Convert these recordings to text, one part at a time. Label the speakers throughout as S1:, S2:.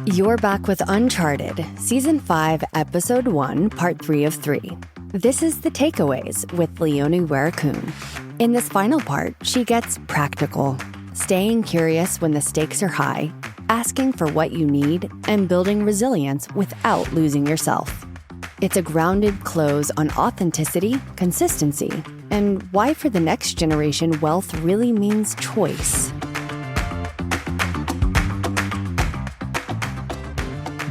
S1: You're back with Uncharted, Season 5, Episode 1, Part 3 of 3. This is The Takeaways with Léonie Weerakoon. In this final part, she gets practical, staying curious when the stakes are high, asking for what you need, and building resilience without losing yourself. It's a grounded close on authenticity, consistency, and why for the next generation wealth really means choice.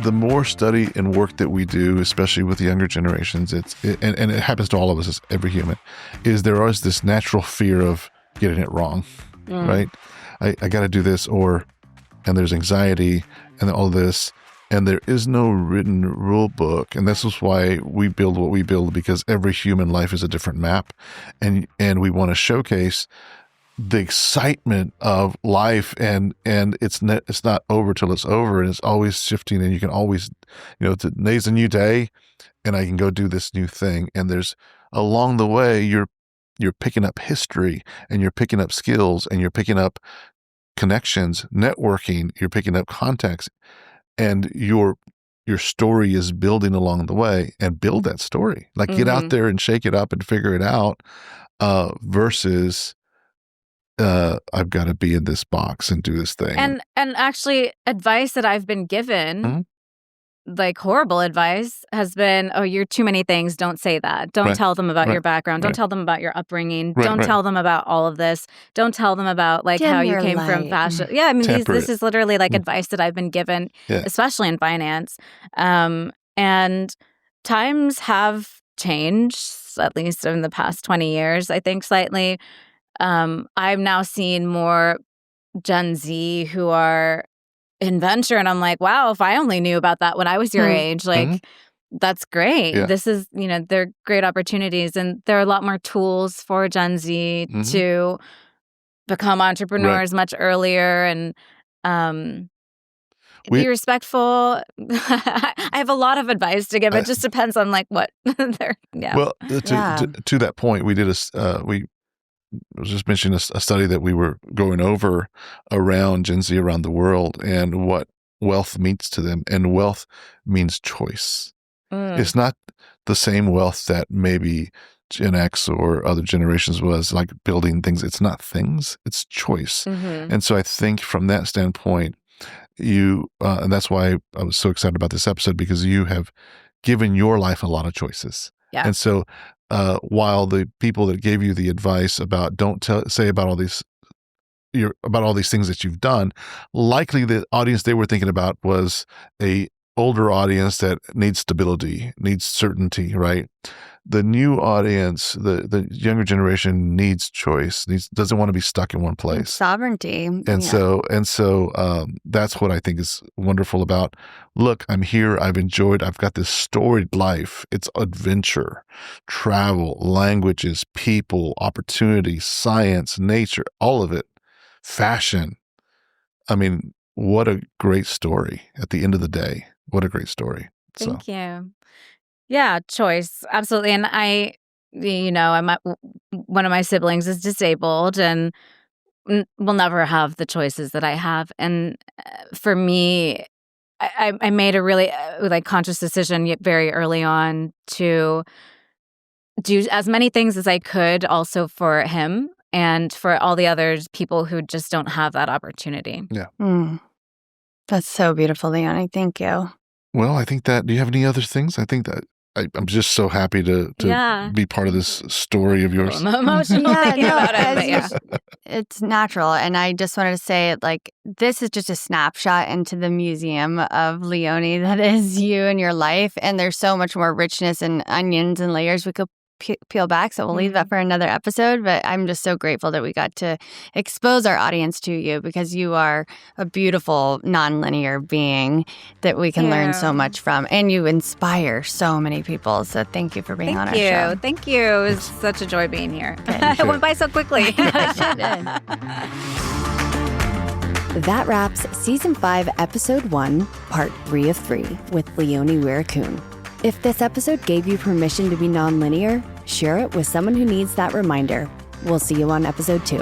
S2: The more study and work that we do, especially with the younger generations, and it happens to all of us as every human, is there is this natural fear of getting it wrong, right? I got to do this, and there's anxiety and all this, and there is no written rule book. And this is why we build what we build, because every human life is a different map, and we want to showcase the excitement of life, and it's not over till it's over, and it's always shifting, and you can always, today's a new day, and I can go do this new thing. And there's along the way, you're picking up history, and you're picking up skills, and you're picking up connections, networking, you're picking up contacts, and your story is building along the way. And build that story, get out there and shake it up and figure it out, versus I've got to be in this box and do this thing.
S3: And actually, advice that I've been given, like horrible advice, has been, oh, you're too many things. Don't say that. Don't tell them about your background. Don't tell them about your upbringing. Don't tell them about all of this. Don't tell them about how you came from fashion. Yeah, I mean, this is literally advice that I've been given, especially in finance. And times have changed, at least in the past 20 years, I think, slightly. I've now seen more Gen Z who are in venture, and I'm like, wow, if I only knew about that when I was your age, that's great. Yeah. This is, they're great opportunities, and there are a lot more tools for Gen Z to become entrepreneurs much earlier, and be respectful. I have a lot of advice to give. It just depends on what they're. Yeah.
S2: Well, to that point, we did I was just mentioning a study that we were going over around Gen Z around the world and what wealth means to them. And wealth means choice. It's not the same wealth that maybe Gen X or other generations was, like building things. It's not things, it's choice. And so I think from that standpoint, and that's why I was so excited about this episode, because you have given your life a lot of choices. Yeah. And so while the people that gave you the advice about don't say about all these things that you've done, likely the audience they were thinking about was a older audience that needs stability, needs certainty, right? The new audience, the younger generation, needs choice, doesn't want to be stuck in one place.
S1: Sovereignty.
S2: And so that's what I think is wonderful about, look, I'm here, I've got this storied life. It's adventure, travel, languages, people, opportunity, science, nature, all of it, fashion. I mean, what a great story at the end of the day. What a great story.
S3: Thank you. Yeah, choice. Absolutely. And one of my siblings is disabled and will never have the choices that I have. And for me, I made a really conscious decision very early on to do as many things as I could also for him and for all the other people who just don't have that opportunity.
S2: Yeah.
S1: That's so beautiful, Léonie. Thank you.
S2: Well, I think that, do you have any other things? I think that I'm just so happy to be part of this story of yours.
S3: I'm emotional thinking about it.
S1: It's natural. And I just wanted to say, this is just a snapshot into the museum of Léonie that is you and your life. And there's so much more richness and onions and layers we could peel back. So we'll leave that for another episode. But I'm just so grateful that we got to expose our audience to you, because you are a beautiful, nonlinear being that we can learn so much from. And you inspire so many people. So thank you for being on our show.
S3: Thank you. It was such a joy being here. It went by so quickly.
S1: That wraps Season 5, Episode 1, Part 3 of 3 with Léonie Weerakoon. If this episode gave you permission to be nonlinear, share it with someone who needs that reminder. We'll see you on Episode 2.